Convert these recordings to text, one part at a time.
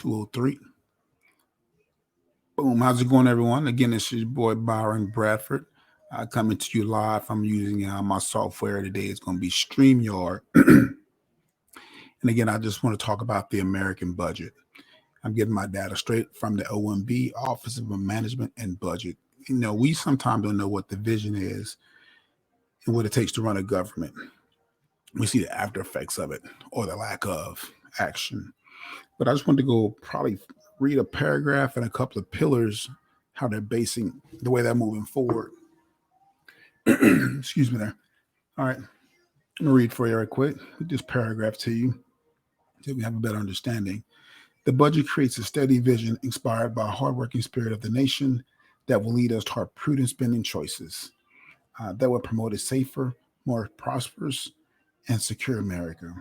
203. Boom. How's it going, everyone? Again, it's your boy Byron Bradford. Coming to you live. I'm using my software today. It's going to be StreamYard. And again, I just want to talk about the American budget. I'm getting my data straight from the OMB, Office of Management and Budget. We sometimes don't know what the vision is and what it takes to run a government. We see the after effects of it or the lack of action. But I just want to go probably read a paragraph and a couple of pillars, how they're basing the way they're moving forward. Excuse me there. All right. I'm going to read for you right quick. Read this paragraph to you so we have a better understanding. The budget creates a steady vision inspired by a hardworking spirit of the nation that will lead us toward prudent spending choices that will promote a safer, more prosperous, and secure America.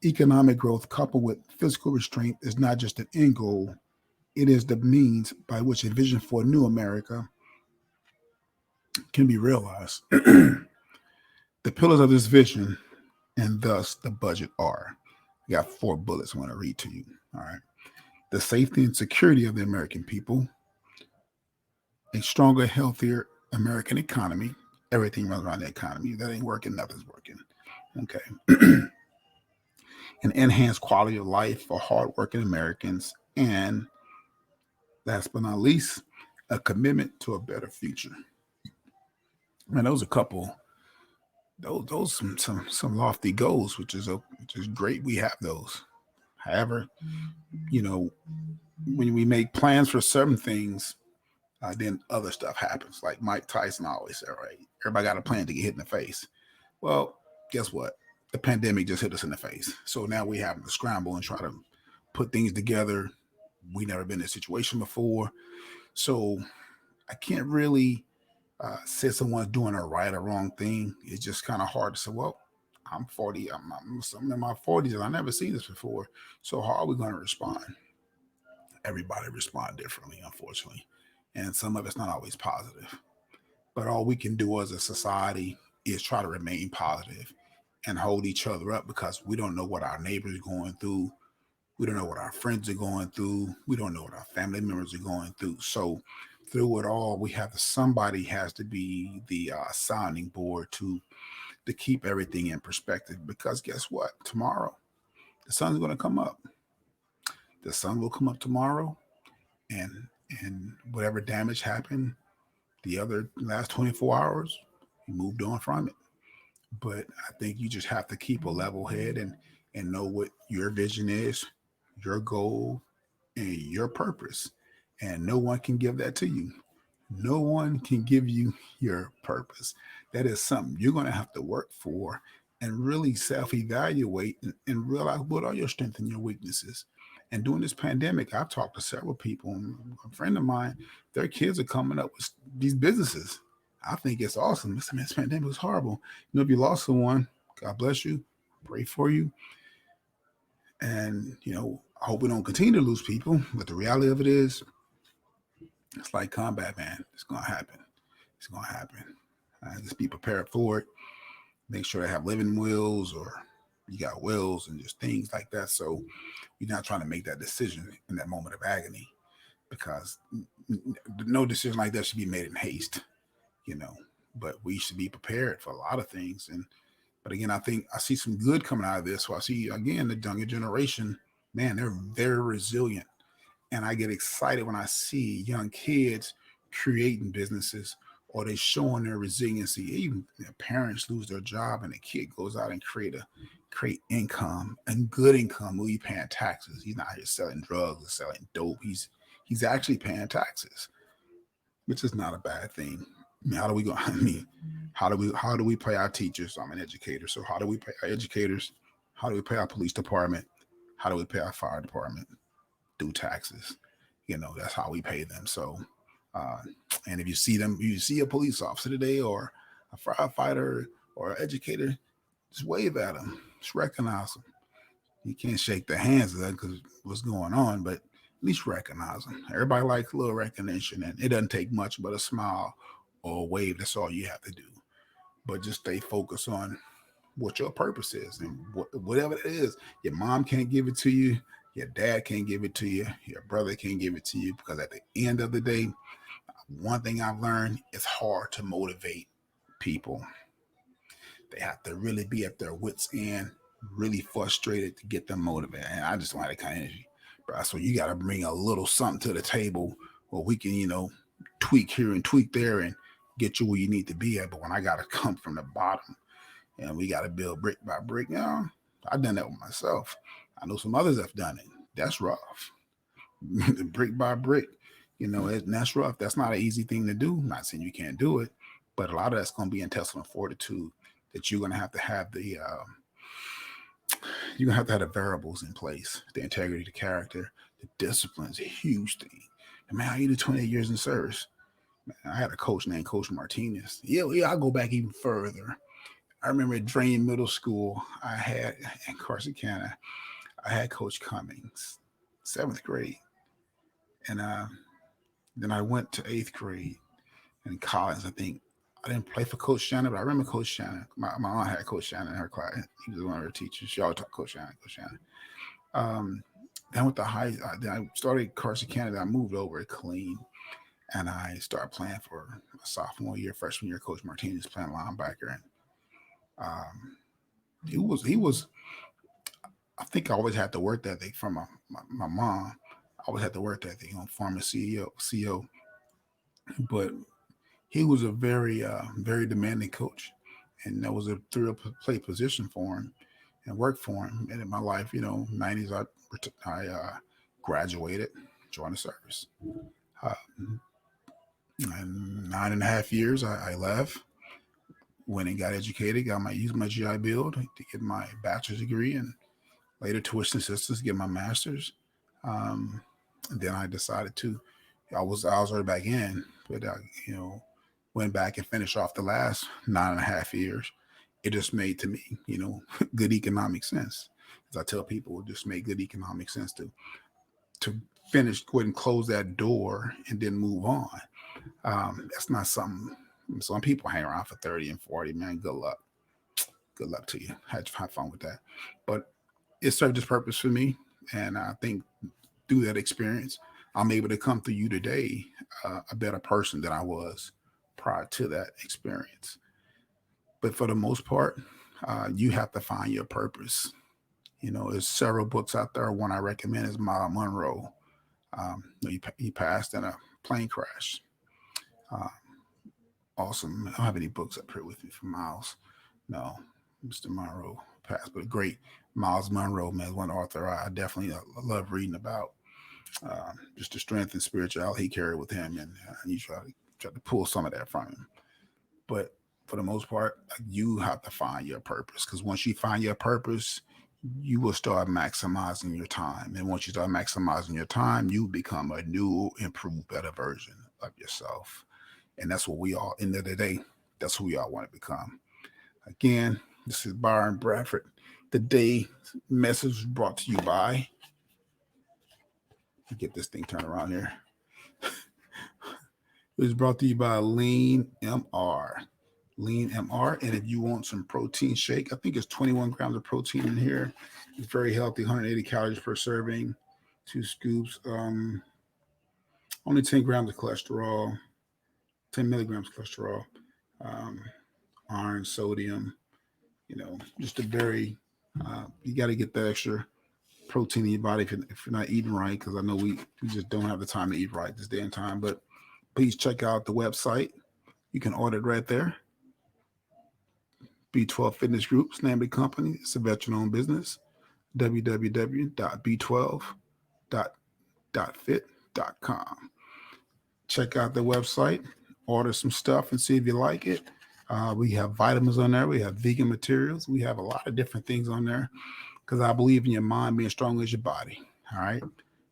Economic growth coupled with fiscal restraint is not just an end goal, it is the means by which a vision for a new America can be realized. The pillars of this vision and thus the budget are. I got 4 bullets I want to read to you. All right. The safety and security of the American people, a stronger, healthier American economy. Everything runs around the economy. That ain't working, nothing's working. Okay. An enhanced quality of life for hardworking Americans, and last but not least, a commitment to a better future. Man, those are a couple. Those some lofty goals, which is great. We have those. However, you know, when we make plans for certain things, then other stuff happens. Like Mike Tyson always said, right? Everybody got a plan to get hit in the face. Well, guess what? The pandemic just hit us in the face. So now we have to scramble and try to put things together. We never been in a situation before. So I can't really say someone's doing a right or wrong thing. It's just kind of hard to say, well, I'm 40, I'm in my 40s and I never seen this before. So how are we going to respond? Everybody respond differently, unfortunately. And some of it's not always positive. But all we can do as a society is try to remain positive and hold each other up because we don't know what our neighbors are going through. We don't know what our friends are going through. We don't know what our family members are going through. So through it all, somebody has to be the sounding board to keep everything in perspective. Because guess what? Tomorrow, the sun's going to come up. The sun will come up tomorrow, and whatever damage happened the other last 24 hours, you moved on from it. But I think you just have to keep a level head and know what your vision is, your goal, and your purpose. And no one can give that to you. No one can give you your purpose. That is something you're going to have to work for and really self evaluate and realize what are your strengths and your weaknesses. And during this pandemic, I've talked to several people. A friend of mine, their kids are coming up with these businesses. I think it's awesome. This pandemic was horrible. If you lost someone, God bless you. Pray for you. And, I hope we don't continue to lose people. But the reality of it is, it's like combat, man. It's going to happen. It's going to happen. Just be prepared for it. Make sure they have living wills or you got wills and just things like that. So you're not trying to make that decision in that moment of agony because no decision like that should be made in haste, you know. But we should be prepared for a lot of things. But again, I think I see some good coming out of this. So I see, again, the younger generation, man, they're very resilient. And I get excited when I see young kids creating businesses or they showing their resiliency. Even their parents lose their job and the kid goes out and create income and good income. Well, he's paying taxes. He's not here selling drugs or selling dope. He's actually paying taxes, which is not a bad thing. I mean, how do we go? I mean, how do we pay our teachers? I'm an educator, so how do we pay our educators? How do we pay our police department? How do we pay our fire department? Through taxes. That's how we pay them. So, uh, and if you see a police officer today or a firefighter or an educator, just wave at them, just recognize them. You can't shake the hands of them because what's going on, but at least recognize them. Everybody likes a little recognition, and it doesn't take much but a smile or a wave. That's all you have to do. But just stay focused on what your purpose is and whatever it is. Your mom can't give it to you. Your dad can't give it to you. Your brother can't give it to you, because at the end of the day, one thing I've learned, it's hard to motivate people. They have to really be at their wits' end, really frustrated to get them motivated. And I just don't have that kind of energy, bro. So you got to bring a little something to the table where we can, tweak here and tweak there and get you where you need to be at. But when I got to come from the bottom and we got to build brick by brick, I've done that with myself. I know some others have done it. That's rough. Brick by brick, that's rough. That's not an easy thing to do. I'm not saying you can't do it, but a lot of that's going to be intestinal fortitude that you're going to have you're gonna have to have the variables in place: the integrity, the character, the discipline is a huge thing. And man, I did 28 years in service. Man, I had a coach named Coach Martinez. Yeah, I'll go back even further. I remember at Drain Middle School, I had in Corsicana, I had Coach Cummings, 7th grade, and then I went to 8th grade in college. I think I didn't play for Coach Shannon, but I remember Coach Shannon. My aunt had Coach Shannon in her class. He was one of her teachers. She always taught Coach Shannon. Coach Shannon. Um, then with the high, then I started Carson, Canada. I moved over to Clean, and I started playing for my sophomore year, freshman year. Coach Martinez playing linebacker, and um, he was. I think I always had to work that thing from my mom. I always had to work that thing on former CEO, but he was a very demanding coach, and that was a thrill play position for him and work for him. And in my life, '90s, I graduated, joined the service. Uh, and 9.5 years, I left, went and got educated, used my GI Bill to get my bachelor's degree, and later tuition assistance to get my master's. Um, and then I decided to, I was already back in, but you know, went back and finished off the last 9.5 years. It just made to me, good economic sense. As I tell people, it just made good economic sense to finish, go ahead and close that door and then move on. That's not something. Some people hang around for 30 and 40. Man, good luck. Good luck to you. Have fun with that. But it served its purpose for me, and I think through that experience, I'm able to come to you today a better person than I was prior to that experience. But for the most part, you have to find your purpose. There's several books out there. One I recommend is Miles Monroe. He passed in a plane crash. Uh, awesome. I don't have any books up here with me for Miles. No, Mr. Monroe passed, but great. Miles Monroe, man, one author I definitely love reading about. Just the strength and spirituality he carried with him, and you try to pull some of that from him. But for the most part, you have to find your purpose, because once you find your purpose, you will start maximizing your time. And once you start maximizing your time, you become a new, improved, better version of yourself. And that's what we all, end of the day, that's who we all want to become. Again, this is Byron Bradford. The day message brought to you by, get this thing turned around here. It was brought to you by Lean MR. Lean MR. And if you want some protein shake, I think it's 21 grams of protein in here. It's very healthy, 180 calories per serving, 2 scoops, only 10 grams of cholesterol, 10 milligrams of cholesterol, um, iron, sodium, just a very, you got to get the extra protein in your body if you're not eating right, because I know we just don't have the time to eat right this day and time. But please check out the website. You can order it right there. B12 Fitness Group's name of the company. It's a veteran-owned business. www.b12.fit.com. Check out the website. Order some stuff and see if you like it. We have vitamins on there. We have vegan materials. We have a lot of different things on there, because I believe in your mind being strong as your body. All right.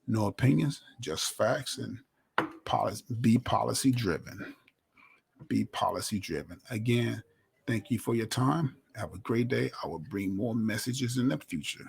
No opinions, just facts, and be policy driven. Be policy driven. Again, thank you for your time. Have a great day. I will bring more messages in the future.